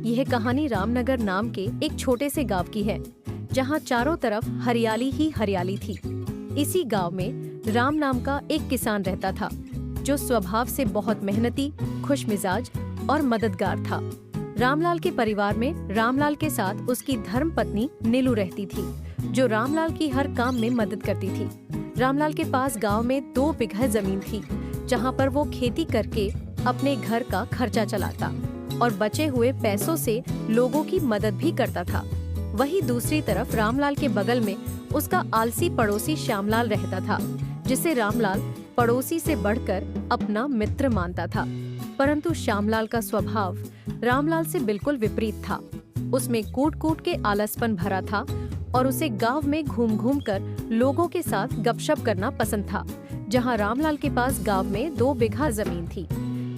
यह कहानी रामनगर नाम के एक छोटे से गांव की है, जहां चारों तरफ हरियाली ही हरियाली थी। इसी गांव में राम नाम का एक किसान रहता था, जो स्वभाव से बहुत मेहनती, खुशमिजाज और मददगार था। रामलाल के परिवार में रामलाल के साथ उसकी धर्म पत्नी नीलू रहती थी, जो रामलाल की हर काम में मदद करती थी। रामलाल के पास गांव में 2 बीघा जमीन थी, जहां पर वो खेती करके अपने घर का खर्चा चलाता और बचे हुए पैसों से लोगों की मदद भी करता था। वहीं दूसरी तरफ रामलाल के बगल में उसका आलसी पड़ोसी श्यामलाल रहता था, जिसे रामलाल पड़ोसी से बढ़कर अपना मित्र मानता था। परंतु श्यामलाल का स्वभाव रामलाल से बिल्कुल विपरीत था। उसमें कूट-कूट के आलसपन भरा था और उसे गांव में घूम-घूम कर लोगों के साथ गपशप करना पसंद था। जहां रामलाल के पास गांव में 2 बीघा जमीन थी,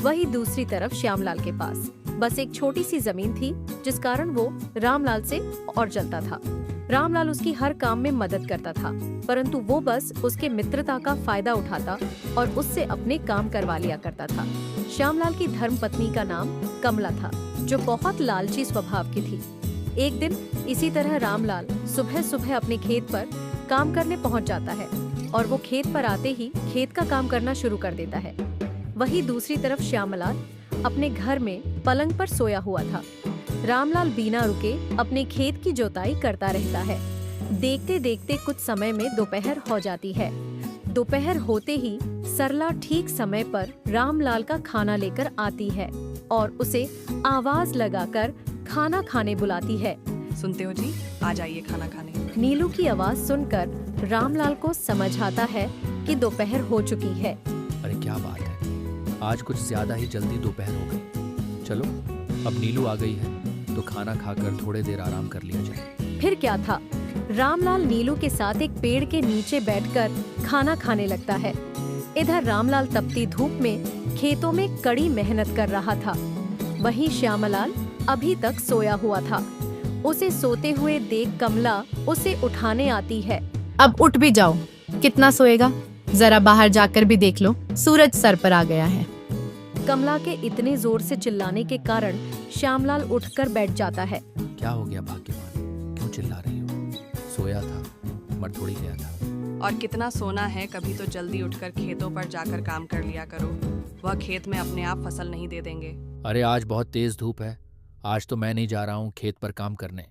वहीं दूसरी तरफ श्यामलाल के पास बस एक छोटी सी जमीन थी, जिस कारण वो रामलाल से और जलता था। रामलाल उसकी हर काम में मदद करता था, परंतु वो बस उसके मित्रता का फायदा उठाता और उससे अपने काम करवा लिया करता था। श्यामलाल की धर्मपत्नी का नाम कमला था, जो बहुत लालची स्वभाव की थी। एक दिन इसी तरह रामलाल सुबह सुबह अपने खेत पर काम करने पहुंच जाता है और वो खेत पर आते ही खेत का काम करना शुरू कर देता है। वहीं दूसरी तरफ श्यामलाल अपने घर में पलंग पर सोया हुआ था। रामलाल बिना रुके अपने खेत की जोताई करता रहता है। देखते देखते कुछ समय में दोपहर हो जाती है। दोपहर होते ही सरला ठीक समय पर रामलाल का खाना लेकर आती है और उसे आवाज लगाकर खाना खाने बुलाती है। सुनते हो जी, आ जाइए खाना खाने। नीलू की आवाज सुनकर रामलाल को समझ आता है कि दोपहर हो चुकी है। अरे क्या बात है, आज कुछ ज्यादा ही जल्दी दोपहर हो गई। चलो, अब नीलू आ गई है तो खाना खाकर थोड़ी देर आराम कर लिया जाए। फिर क्या था, रामलाल नीलू के साथ एक पेड़ के नीचे बैठकर खाना खाने लगता है। इधर रामलाल तपती धूप में खेतों में कड़ी मेहनत कर रहा था। वहीं श्यामलाल अभी तक सोया हुआ था। उसे सोते हुए देख कमला उसे उठाने आती है। अब उठ भी जाओ, कितना सोएगा? जरा बाहर जाकर भी देख लो, सूरज सर पर आ गया है। कमला के इतने जोर से चिल्लाने के कारण श्यामलाल उठकर बैठ जाता है। क्या हो गया भाग्यवान, क्यों चिल्ला रही हो? सोया था, मर थोड़ी गया था। और कितना सोना है, कभी तो जल्दी उठकर खेतों पर जाकर काम कर लिया करो। वह खेत में अपने आप फसल नहीं दे देंगे। अरे आज बहुत तेज धूप है, आज तो मैं नहीं जा रहा हूँ खेत पर काम करने।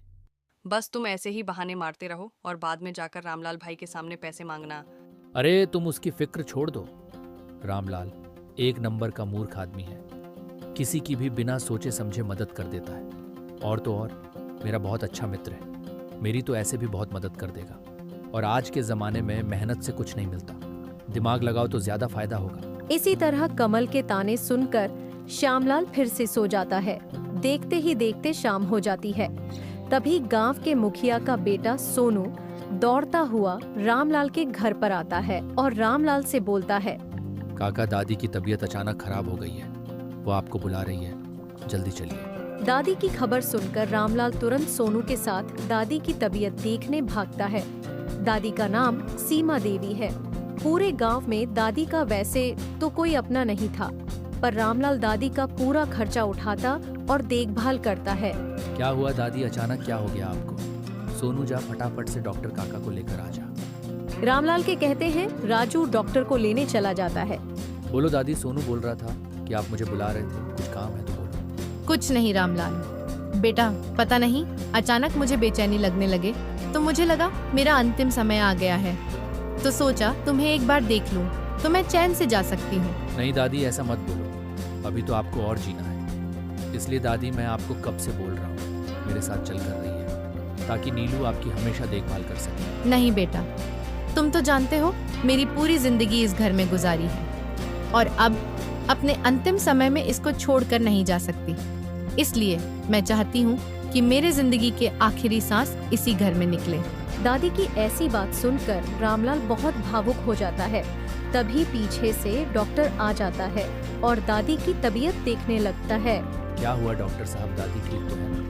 बस तुम ऐसे ही बहाने मारते रहो और बाद में जाकर रामलाल भाई के सामने पैसे मांगना। अरे तुम उसकी फिक्र छोड़ दो। रामलाल एक नंबर का मूर्ख आदमी है, किसी की भी बिना सोचे समझे मदद कर देता है। और तो और मेरा बहुत अच्छा मित्र है, मेरी तो ऐसे भी बहुत मदद कर देगा। और आज के जमाने में मेहनत से कुछ नहीं मिलता, दिमाग लगाओ तो ज्यादा फायदा होगा। इसी तरह कमल के ताने सुनकर श्यामलाल फिर से सो जाता है। देखते ही देखते शाम हो जाती है। तभी गांव के मुखिया का बेटा सोनू दौड़ता हुआ रामलाल के घर पर आता है और रामलाल से बोलता है, काका दादी की तबीयत अचानक खराब हो गई है, वो आपको बुला रही है, जल्दी चलिए। दादी की खबर सुनकर रामलाल तुरंत सोनू के साथ दादी की तबीयत देखने भागता है। दादी का नाम सीमा देवी है। पूरे गांव में दादी का वैसे तो कोई अपना नहीं था, पर रामलाल दादी का पूरा खर्चा उठाता और देखभाल करता है। क्या हुआ दादी, अचानक क्या हो गया आपको? सोनू जा फटाफट से डॉक्टर काका को लेकर आ जा। रामलाल के कहते हैं राजू डॉक्टर को लेने चला जाता है। बोलो दादी, सोनू बोल रहा था कि आप मुझे बुला रहे थे, कुछ काम है तो बोलो। कुछ नहीं रामलाल बेटा, पता नहीं अचानक मुझे बेचैनी लगने लगे तो मुझे लगा मेरा अंतिम समय आ गया है, तो सोचा तुम्हें एक बार देख लूं तो मैं चैन से जा सकती हूँ। नहीं दादी, ऐसा मत बोलो, अभी तो आपको और जीना है। इसलिए दादी मैं आपको कब से बोल रहा हूँ, मेरे साथ चल कर रही है, ताकि नीलू आपकी हमेशा देखभाल कर सके। नहीं बेटा, तुम तो जानते हो मेरी पूरी जिंदगी इस घर में गुजारी है और अब अपने अंतिम समय में इसको छोड़कर नहीं जा सकती। इसलिए मैं चाहती हूँ कि मेरे जिंदगी के आखिरी सांस इसी घर में निकले। दादी की ऐसी बात सुनकर रामलाल बहुत भावुक हो जाता है। तभी पीछे से डॉक्टर आ जाता है और दादी की तबीयत देखने लगता है। क्या हुआ डॉक्टर साहब, दादी ठीक तो है ना?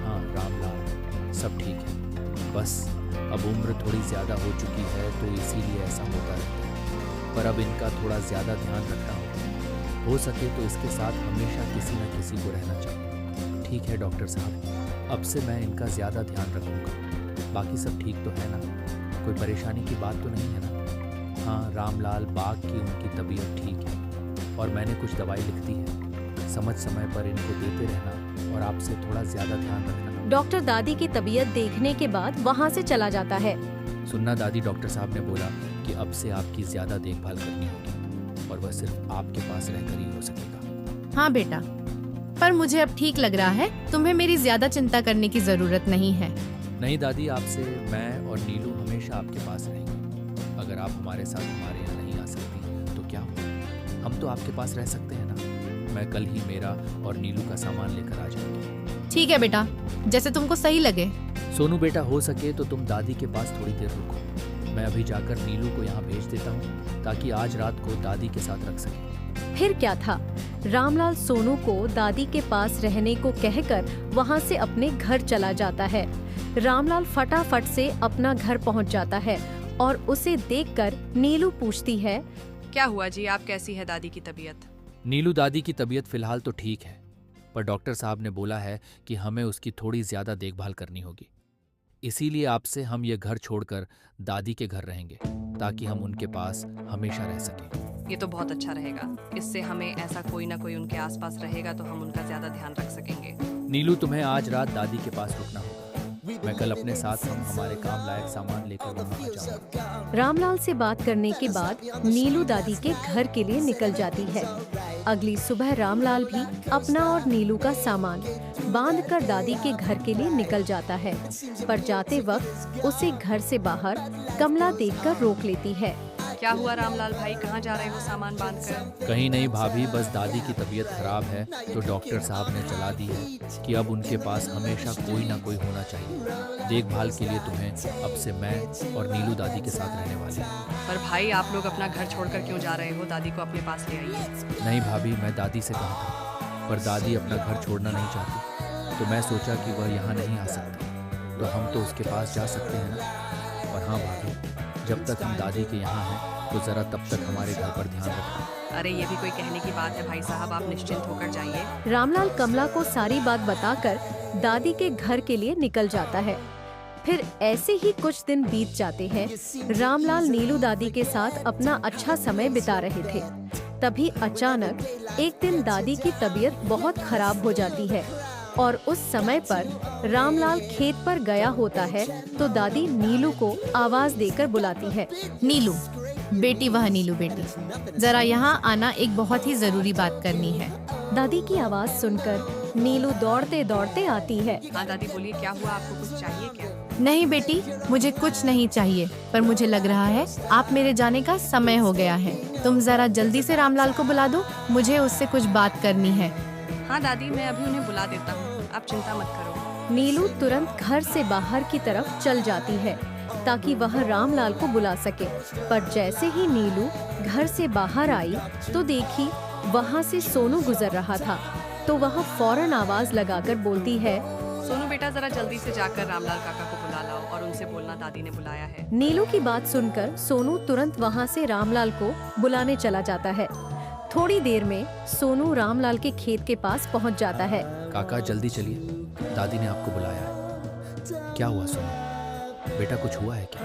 हाँ रामलाल, सब ठीक है, बस अब उम्र थोड़ी ज़्यादा हो चुकी है तो इसीलिए ऐसा होता रहता है, पर अब इनका थोड़ा ज़्यादा ध्यान रखना होगा। हो सके तो इसके साथ हमेशा किसी न किसी को रहना चाहिए। ठीक है डॉक्टर साहब, अब से मैं इनका ज़्यादा ध्यान रखूंगा। बाकी सब ठीक तो है ना? कोई परेशानी की बात तो नहीं है ना? हाँ, रामलाल बाग की उनकी तबीयत ठीक है और मैंने कुछ दवाई लिख दी है। समय समय पर इनको देते रहना और आपसे थोड़ा ज़्यादा ध्यान रखना। डॉक्टर दादी की तबीयत देखने के बाद वहाँ से चला जाता है। सुनना दादी, डॉक्टर साहब ने बोला कि अब से आपकी ज़्यादा देखभाल करनी होगी और वह सिर्फ आपके पास रहकर ही हो सकेगा। हाँ बेटा, पर मुझे अब ठीक लग रहा है। तुम्हें मेरी ज्यादा चिंता करने की जरूरत नहीं है। नहीं दादी, आपसे मैं और नीलू हमेशा आपके पास रहेंगे। अगर आप हमारे साथ हमारे यहाँ नहीं आ सकती तो क्या हुआ, हम तो आपके पास रह सकते हैं ना। मैं कल ही मेरा और नीलू का सामान लेकर आ जाऊंगी। ठीक है बेटा, जैसे तुमको सही लगे। सोनू बेटा, हो सके तो तुम दादी के पास थोड़ी देर रुको। मैं अभी जाकर नीलू को यहाँ भेज देता हूँ ताकि आज रात को दादी के साथ रख सके। फिर क्या था, रामलाल सोनू को दादी के पास रहने को कहकर वहाँ से अपने घर चला जाता है। रामलाल फटाफट से अपना घर पहुँच जाता है और उसे देखकर नीलू पूछती है, क्या हुआ जी, आप कैसी है दादी की तबीयत? नीलू दादी की तबीयत फिलहाल तो ठीक है, पर डॉक्टर साहब ने बोला है कि हमें उसकी थोड़ी ज्यादा देखभाल करनी होगी। इसीलिए आपसे हम ये घर छोड़कर दादी के घर रहेंगे ताकि हम उनके पास हमेशा रह सकें। ये तो बहुत अच्छा रहेगा। इससे हमें ऐसा कोई ना कोई उनके आसपास रहेगा तो हम उनका ज्यादा ध्यान रख सकेंगे। नीलू, तुम्हें आज रात दादी के पास रुकना होगा। मैं कल अपने साथ हम हमारे काम लायक सामान लेकर वहाँ आ जाऊंगा। रामलाल से बात करने के बाद नीलू दादी के घर के लिए निकल जाती है। अगली सुबह रामलाल भी अपना और नीलू का सामान बांधकर दादी के घर के लिए निकल जाता है, पर जाते वक्त उसे घर से बाहर कमला देखकर रोक लेती है। क्या हुआ रामलाल भाई, कहाँ जा रहे हो सामान बांधकर? कहीं नहीं भाभी, बस दादी की तबीयत खराब है तो डॉक्टर साहब ने चला दी है कि अब उनके पास हमेशा कोई ना कोई होना चाहिए। देखभाल के लिए तुम्हें अब से मैं और नीलू दादी के साथ रहने वाले हैं। पर भाई, आप लोग अपना घर छोड़कर क्यों जा रहे हो? दादी को अपने पास ले आइए। नहीं भाभी, मैं दादी से कहा था, पर दादी अपना घर छोड़ना नहीं चाहती, तो मैं सोचा कि वह यहाँ नहीं आ सकती, तो हम तो उसके पास जा सकते हैं ना। और हाँ भाभी, जब तक हम दादी के यहाँ हैं तो जरा तब तक हमारे घर पर ध्यान रखें। अरे ये भी कोई कहने की बात है भाई साहब, आप निश्चिंत होकर जाइए। रामलाल कमला को सारी बात बताकर दादी के घर के लिए निकल जाता है। फिर ऐसे ही कुछ दिन बीत जाते हैं। रामलाल नीलू दादी के साथ अपना अच्छा समय बिता रहे थे। तभी अचानक एक दिन दादी की तबीयत बहुत खराब हो जाती है और उस समय पर रामलाल खेत पर गया होता है तो दादी नीलू को आवाज देकर बुलाती है। नीलू बेटी, वह नीलू बेटी, जरा यहाँ आना, एक बहुत ही जरूरी बात करनी है। दादी की आवाज सुनकर नीलू दौड़ते दौड़ते आती है। हाँ दादी बोलिए, क्या हुआ, आपको कुछ चाहिए क्या? नहीं बेटी, मुझे कुछ नहीं चाहिए, पर मुझे लग रहा है आप मेरे जाने का समय हो गया है। तुम जरा जल्दी से रामलाल को बुला दो, मुझे उससे कुछ बात करनी है। हाँ दादी, मैं अभी उन्हें बुला देता हूँ, आप चिंता मत करो। नीलू तुरंत घर से बाहर की तरफ चल जाती है ताकि वह रामलाल को बुला सके, पर जैसे ही नीलू घर से बाहर आई तो देखी वहाँ से सोनू गुजर रहा था, तो वह फौरन आवाज लगाकर बोलती है, सोनू बेटा, जरा जल्दी से जाकर रामलाल काका को बुला लाओ और उनसे बोलना दादी ने बुलाया है। नीलू की बात सुनकर सोनू तुरंत वहाँ से रामलाल को बुलाने चला जाता है। थोड़ी देर में सोनू रामलाल के खेत के पास पहुँच जाता है। काका जल्दी चलिए, दादी ने आपको बुलाया है। क्या हुआ सोनू बेटा, कुछ हुआ है क्या?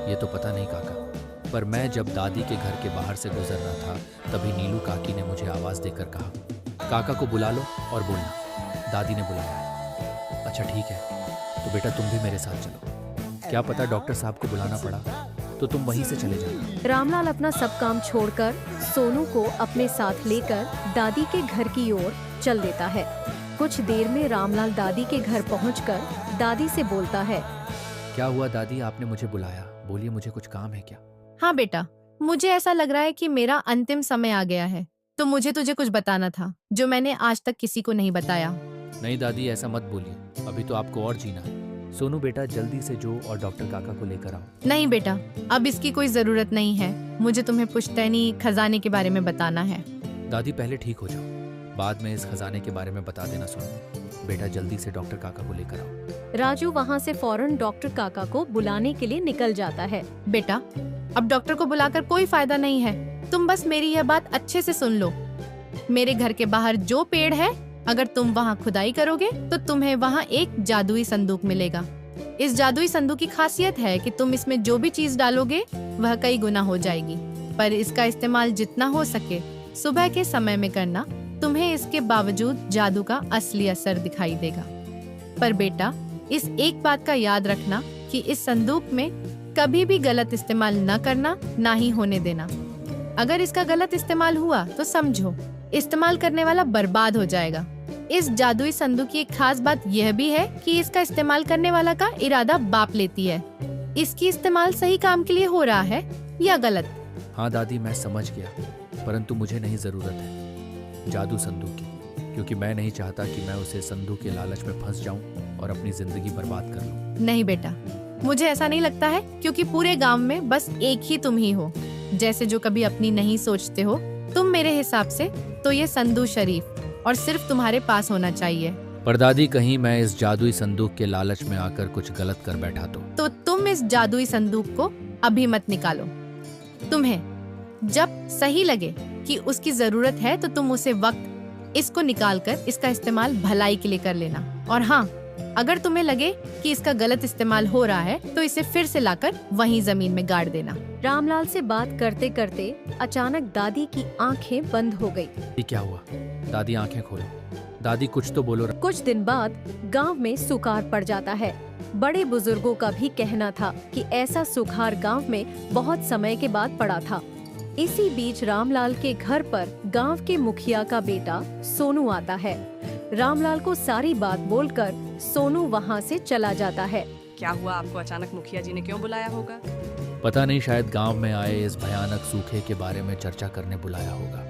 ये तो पता नहीं काका, पर मैं जब दादी के घर के बाहर से गुजर रहा था तभी नीलू काकी ने मुझे आवाज देकर कहा, काका को बुला लो और बोलना दादी ने बुलाया है। अच्छा ठीक है, तो बेटा तुम भी मेरे साथ चलो। क्या पता डॉक्टर साहब को बुलाना पड़ा तो तुम वहीं से चले जाओ। रामलाल अपना सब काम छोड़कर सोनू को अपने साथ लेकर दादी के घर की ओर चल देता है। कुछ देर में रामलाल दादी के घर पहुंचकर दादी से बोलता है, क्या हुआ दादी, आपने मुझे बुलाया, बोलिए मुझे कुछ काम है क्या? हाँ बेटा, मुझे ऐसा लग रहा है कि मेरा अंतिम समय आ गया है, तो मुझे तुझे कुछ बताना था जो मैंने आज तक किसी को नहीं बताया। नहीं दादी, ऐसा मत बोलिए, अभी तो आपको और जीना है। सोनू बेटा जल्दी से जो और डॉक्टर काका को लेकर आओ। नहीं बेटा, अब इसकी कोई जरूरत नहीं है, मुझे तुम्हें पुश्तैनी खजाने के बारे में बताना है। दादी पहले ठीक हो जाओ, बाद में इस खजाने के बारे में बता देना। सोनू बेटा जल्दी से डॉक्टर काका को लेकर आओ। राजू वहाँ से फौरन डॉक्टर काका को बुलाने के लिए निकल जाता है। बेटा, अब डॉक्टर को बुलाकर कोई फायदा नहीं है, तुम बस मेरी यह बात अच्छे से सुन लो। मेरे घर के बाहर जो पेड़ है अगर तुम वहाँ खुदाई करोगे तो तुम्हें वहाँ एक जादुई संदूक मिलेगा। इस जादुई संदूक की खासियत है कि तुम इसमें जो भी चीज डालोगे वह कई गुना हो जाएगी, पर इसका इस्तेमाल जितना हो सके सुबह के समय में करना। तुम्हें इसके बावजूद जादू का असली असर दिखाई देगा। पर बेटा, इस एक बात का याद रखना कि इस संदूक में कभी भी गलत इस्तेमाल न करना, ना ही होने देना। अगर इसका गलत इस्तेमाल हुआ तो समझो इस्तेमाल करने वाला बर्बाद हो जाएगा। इस जादुई संदूक की एक खास बात यह भी है कि इसका इस्तेमाल करने वाला का इरादा बाप लेती है। इसकी इस्तेमाल सही काम के लिए हो रहा है या गलत। हाँ दादी, मैं समझ गया, परंतु मुझे नहीं जरूरत है जादू संदूक की, क्योंकि मैं नहीं चाहता कि मैं उसे संदूक के लालच में फंस जाऊं और अपनी जिंदगी बर्बाद कर लूं। नहीं बेटा, मुझे ऐसा नहीं लगता है, क्योंकि पूरे गांव में बस एक ही तुम ही हो जैसे जो कभी अपनी नहीं सोचते हो। तुम मेरे हिसाब से तो ये संदूक शरीफ और सिर्फ तुम्हारे पास होना चाहिए। पर दादी, कहीं मैं इस जादुई संदूक के लालच में आकर कुछ गलत कर बैठा तो तुम इस जादुई संदूक को अभी मत निकालो। तुम्हें जब सही लगे कि उसकी जरूरत है तो तुम उसे वक्त इसको निकालकर इसका इस्तेमाल भलाई के लिए कर लेना। और हाँ, अगर तुम्हें लगे कि इसका गलत इस्तेमाल हो रहा है तो इसे फिर से लाकर वहीं जमीन में गाड़ देना। रामलाल से बात करते करते अचानक दादी की आंखें बंद हो गई। ये क्या हुआ? दादी आंखें खोलो। दादी कुछ तो बोलो। कुछ दिन बाद गांव में सुखाड़ पड़ जाता है। बड़े बुजुर्गों का भी कहना था कि ऐसा सुखाड़ गांव में बहुत समय के बाद पड़ा था। इसी बीच रामलाल के घर पर गांव के मुखिया का बेटा सोनू आता है। रामलाल को सारी बात बोलकर सोनू वहां से चला जाता है। क्या हुआ? आपको अचानक मुखिया जी ने क्यों बुलाया होगा? पता नहीं, शायद गांव में आए इस भयानक सूखे के बारे में चर्चा करने बुलाया होगा।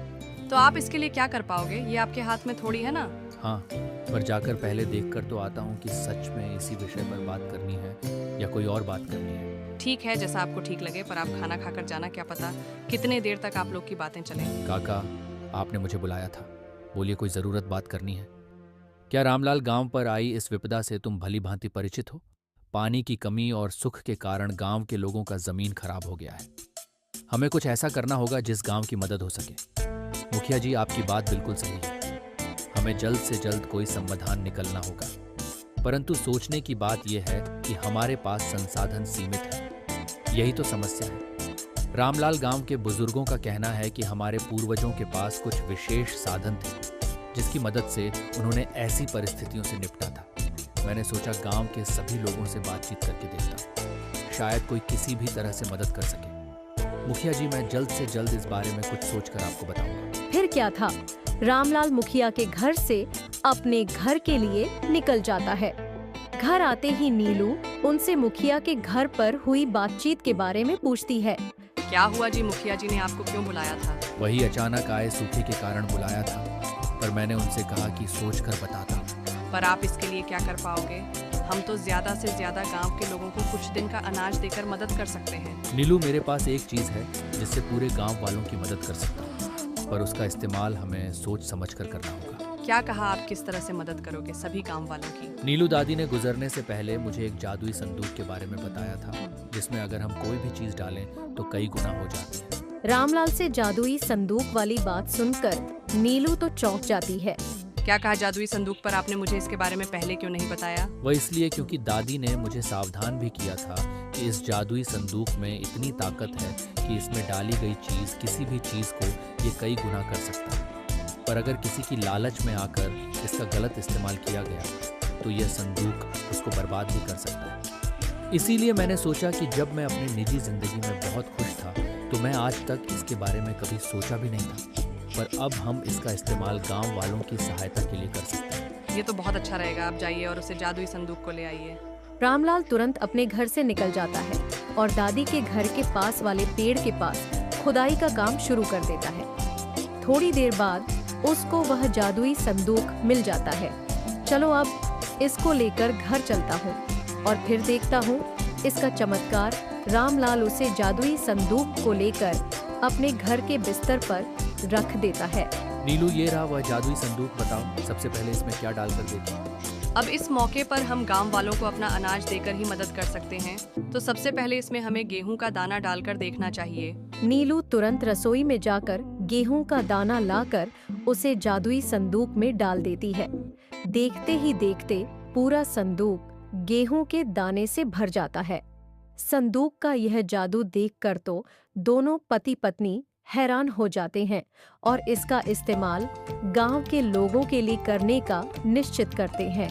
तो आप इसके लिए क्या कर पाओगे? ये आपके हाथ में थोड़ी है ना। हाँ, पर जाकर पहले देखकर तो आता हूँ कि सच में इसी विषय पर बात करनी है या कोई और बात करनी है। ठीक है, जैसा आपको ठीक लगे, पर आप खाना खाकर जाना। क्या पता कितने देर तक आप लोग की बातें चलें। काका, आपने मुझे बुलाया था, बोलिए, कोई जरूरत बात करनी है? क्या रामलाल, गांव पर आई इस विपदा से तुम भली भांति परिचित हो? पानी की कमी और सुख के कारण गांव के लोगों का जमीन खराब हो गया है। हमें कुछ ऐसा करना होगा जिस गांव की मदद हो सके। मुखिया जी, आपकी बात बिल्कुल सही है। हमें जल्द से जल्द कोई समाधान निकलना होगा, परंतु सोचने की बात यह है कि हमारे पास संसाधन सीमित है। यही तो समस्या है। रामलाल, गांव के बुजुर्गों का कहना है कि हमारे पूर्वजों के पास कुछ विशेष साधन थे जिसकी मदद से उन्होंने ऐसी परिस्थितियों से निपटा था। मैंने सोचा गांव के सभी लोगों से बातचीत करके देखता, शायद कोई किसी भी तरह से मदद कर सके। मुखिया जी, मैं जल्द से जल्द इस बारे में कुछ सोचकर आपको बताऊंगा। फिर क्या था, रामलाल मुखिया के घर से अपने घर के लिए निकल जाता है। घर आते ही नीलू उनसे मुखिया के घर पर हुई बातचीत के बारे में पूछती है। क्या हुआ जी? मुखिया जी ने आपको क्यों बुलाया था? वही अचानक आए सूखे के कारण बुलाया था, पर मैंने उनसे कहा कि सोचकर बताता। पर आप इसके लिए क्या कर पाओगे? हम तो ज्यादा से ज्यादा गांव के लोगों को कुछ दिन का अनाज देकर मदद कर सकते हैं। नीलू, मेरे पास एक चीज है जिससे पूरे गांव वालों की मदद कर सकता हूँ, पर उसका इस्तेमाल हमें सोच समझकर करना होगा। क्या कहा? आप किस तरह से मदद करोगे सभी गांव वालों की? नीलू, दादी ने गुजरने से पहले मुझे एक जादुई संदूक के बारे में बताया था जिसमें अगर हम कोई भी चीज डालें तो कई गुना हो जाती है। रामलाल से जादुई संदूक वाली बात सुनकर नीलू तो चौंक जाती है। क्या कहा? जादुई संदूक, पर आपने मुझे इसके बारे में पहले क्यों नहीं बताया? वह इसलिए क्योंकि दादी ने मुझे सावधान भी किया था कि इस जादुई संदूक में इतनी ताकत है कि इसमें डाली गई चीज किसी भी चीज को ये कई गुना कर सकता है। पर अगर किसी की लालच में आकर इसका गलत इस्तेमाल किया गया तो यह संदूक उसको बर्बाद भी कर सकता है। इसीलिए मैंने सोचा कि जब मैं अपनी निजी जिंदगी में बहुत खुश था तो मैं आज तक इसके बारे में कभी सोचा भी नहीं था, पर अब हम इसका इस्तेमाल गांव वालों की सहायता के लिए कर सकते हैं। ये तो बहुत अच्छा रहेगा। आप जाइए और उसे जादुई संदूक को ले आइए। रामलाल तुरंत अपने घर से निकल जाता है और दादी के घर के पास वाले पेड़ के पास खुदाई का काम शुरू कर देता है। थोड़ी देर बाद उसको वह जादुई संदूक मिल जाता है। चलो अब इसको लेकर घर चलता हूँ और फिर देखता हूँ इसका चमत्कार। रामलाल उसे जादुई संदूक को लेकर अपने घर के बिस्तर पर रख देता है। नीलू, ये रहा वह जादुई संदूक। बताओ, सबसे पहले इसमें क्या डालकर देखें? अब इस मौके पर हम गांव वालों को अपना अनाज देकर ही मदद कर सकते हैं, तो सबसे पहले इसमें हमें गेहूं का दाना डालकर देखना चाहिए। नीलू तुरंत रसोई में जाकर गेहूं का दाना लाकर उसे जादुई संदूक में डाल देती है। देखते ही देखते पूरा संदूक गेहूं के दाने से भर जाता है। संदूक का यह जादू देखकर तो दोनों पति पत्नी हैरान हो जाते हैं और इसका इस्तेमाल गांव के लोगों के लिए करने का निश्चित करते हैं।